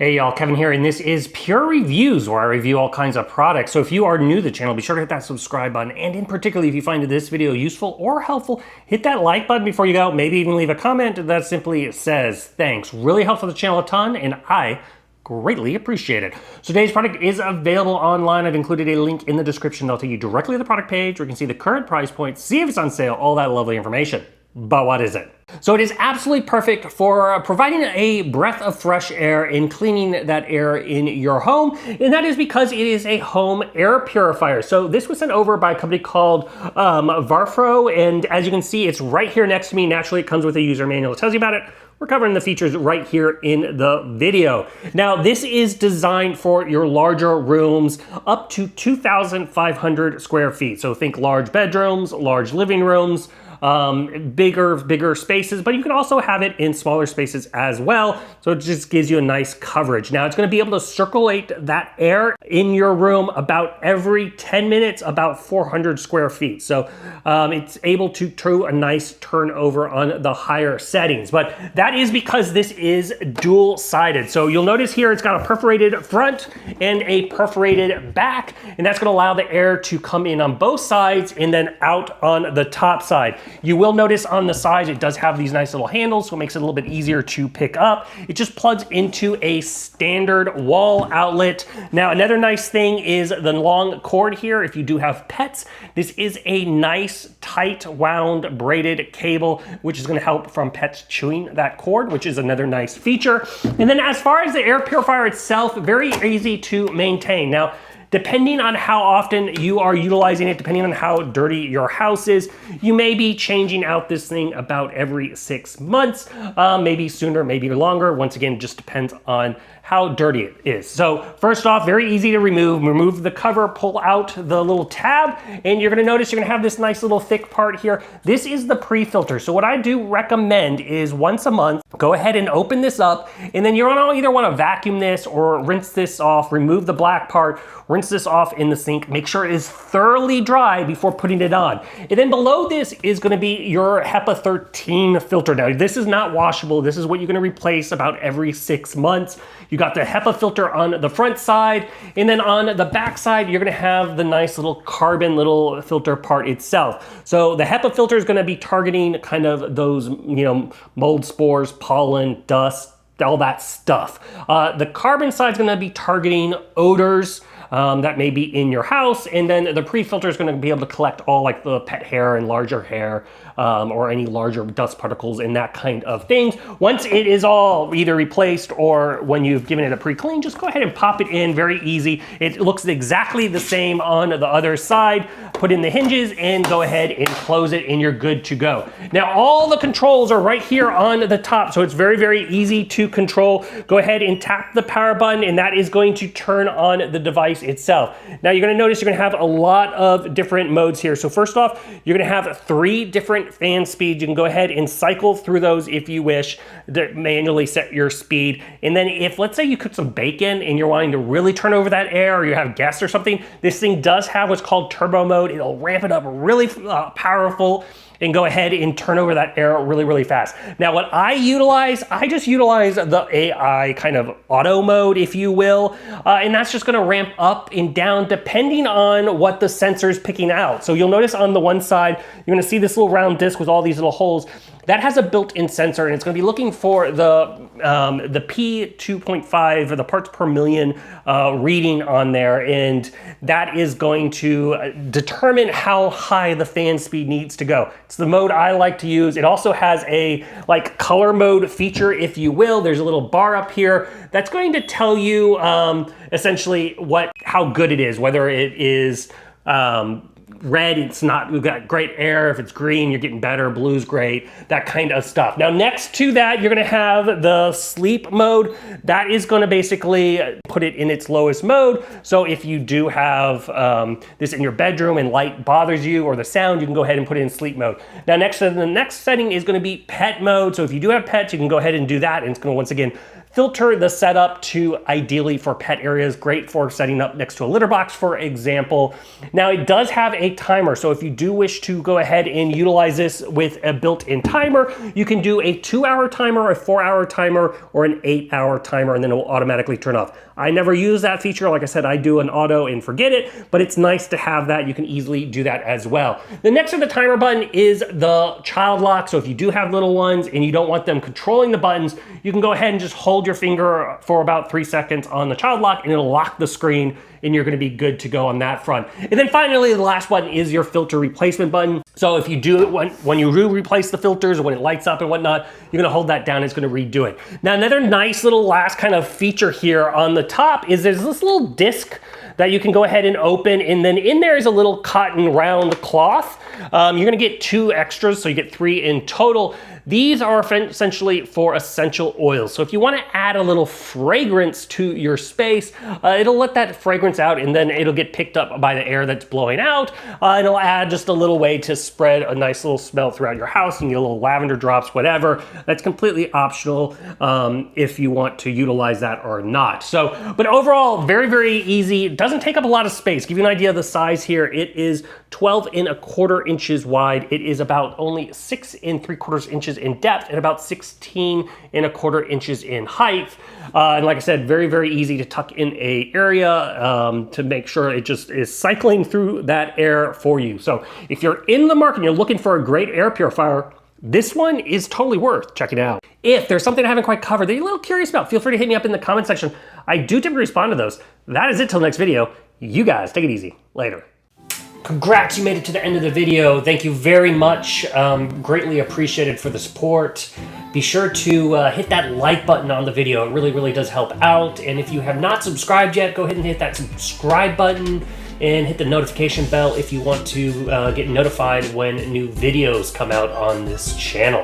Hey y'all, Kevin here, and this is Pure Reviews, where I review all kinds of products. So if you are new to the channel, be sure to hit that subscribe button, and in particular, if you find this video useful or helpful, hit that like button before you go, maybe even leave a comment that simply says thanks. Really helps the channel a ton, and I greatly appreciate it. So today's product is available online. I've included a link in the description that'll take you directly to the product page where you can see the current price point, see if it's on sale, all that lovely information. But what is it? So it is absolutely perfect for providing a breath of fresh air and cleaning that air in your home, and that is because it is a home air purifier. So this was sent over by a company called ZAFRO, and as you can see, it's right here next to me. Naturally, it comes with a user manual that tells you about it. We're covering the features right here in the video. Now, this is designed for your larger rooms up to 2,500 square feet. So think large bedrooms, large living rooms, bigger spaces, but you can also have it in smaller spaces as well. So it just gives you a nice coverage. Now it's going to be able to circulate that air in your room about every 10 minutes, about 400 square feet. So it's able to do a nice turnover on the higher settings, but that is because this is dual-sided. So you'll notice here it's got a perforated front and a perforated back, and that's going to allow the air to come in on both sides and then out on the top side. You will notice on the sides it does have these nice little handles, so it makes it a little bit easier to pick up. It just plugs into a standard wall outlet. Now, another nice thing is the long cord here. If you do have pets, this is a nice, tight, wound, braided cable, which is going to help from pets chewing that cord, which is another nice feature. And then as far as the air purifier itself, very easy to maintain. Now, depending on how often you are utilizing it, depending on how dirty your house is, you may be changing out this thing about every 6 months, maybe sooner, maybe longer. Once again, it just depends on how dirty it is. So first off, very easy to remove. Remove the cover, pull out the little tab, and you're gonna notice you're gonna have this nice little thick part here. This is the pre-filter. So what I do recommend is once a month, go ahead and open this up, and then you're gonna either wanna vacuum this or rinse this off, remove the black part, rinse this off in the sink, make sure it is thoroughly dry before putting it on. And then below this is gonna be your HEPA 13 filter. Now, this is not washable. This is what you're gonna replace about every 6 months. You got the HEPA filter on the front side, and then on the back side, you're gonna have the nice little carbon little filter part itself. So the HEPA filter is gonna be targeting kind of those, mold spores, pollen, dust, all that stuff. The carbon side is gonna be targeting odors that may be in your house, and then the pre-filter is going to be able to collect all like the pet hair and larger hair or any larger dust particles and that kind of things. Once it is all either replaced or when you've given it a pre-clean, just go ahead and pop it in, very easy. It looks exactly the same on the other side. Put in the hinges and go ahead and close it and you're good to go. Now all the controls are right here on the top, so it's very, very easy to control. Go ahead and tap the power button and that is going to turn on the device itself. Now you're going to notice you're going to have a lot of different modes here. So first off, you're going to have 3 different fan speeds. You can go ahead and cycle through those if you wish to manually set your speed. And then if, let's say you cook some bacon and you're wanting to really turn over that air, or you have guests or something, this thing does have what's called turbo mode. It'll ramp it up really powerful and go ahead and turn over that air really, really fast. Now what I just utilize the AI kind of auto mode, if you will, and that's just gonna ramp up and down depending on what the sensor is picking out. So you'll notice on the one side, you're gonna see this little round disc with all these little holes. That has a built-in sensor, and it's going to be looking for the P2.5, or the parts per million reading on there, and that is going to determine how high the fan speed needs to go. It's the mode I like to use. It also has a color mode feature, if you will. There's a little bar up here that's going to tell you essentially how good it is, whether it is red, it's not, we've got great air. If it's green, you're getting better. Blue's great, that kind of stuff. Now, next to that, you're gonna have the sleep mode. That is gonna basically put it in its lowest mode. So if you do have this in your bedroom and light bothers you or the sound, you can go ahead and put it in sleep mode. Now, the next setting is gonna be pet mode. So if you do have pets, you can go ahead and do that. And it's gonna, once again, filter the setup to ideally for pet areas, great for setting up next to a litter box, for example. Now it does have a timer, so if you do wish to go ahead and utilize this with a built-in timer, you can do a 2-hour timer, a 4-hour timer, or an 8-hour timer, and then it will automatically turn off. I never use that feature. Like I said, I do an auto and forget it, but it's nice to have that. You can easily do that as well. The next to the timer button is the child lock. So if you do have little ones and you don't want them controlling the buttons, you can go ahead and just hold your finger for about 3 seconds on the child lock and it'll lock the screen, and you're gonna be good to go on that front. And then finally, the last button is your filter replacement button. So if you do it when you replace the filters or when it lights up and whatnot, you're gonna hold that down, it's gonna redo it. Now another nice little last kind of feature here on the top is there's this little disc that you can go ahead and open, and then in there is a little cotton round cloth. You're gonna get 2 extras, so you get 3 in total. These are essentially for essential oils. So if you want to add a little fragrance to your space, it'll let that fragrance out, and then it'll get picked up by the air that's blowing out. It'll add just a little way to spread a nice little smell throughout your house, and your little lavender drops, whatever. That's completely optional if you want to utilize that or not. So, but overall, very, very easy. It doesn't take up a lot of space. Give you an idea of the size here. It is 12 1/4 inches wide. It is about only 6 3/4 inches in depth and about 16 1/4 inches in height. And like I said, very, very easy to tuck in a area to make sure it just is cycling through that air for you. So if you're in the market and you're looking for a great air purifier, this one is totally worth checking out. If there's something I haven't quite covered that you're a little curious about, feel free to hit me up in the comment section. I do typically respond to those. That is it till next video. You guys take it easy. Later. Congrats, you made it to the end of the video. Thank you very much. Greatly appreciated for the support. Be sure to hit that like button on the video. It really, really does help out. And if you have not subscribed yet, go ahead and hit that subscribe button and hit the notification bell if you want to get notified when new videos come out on this channel.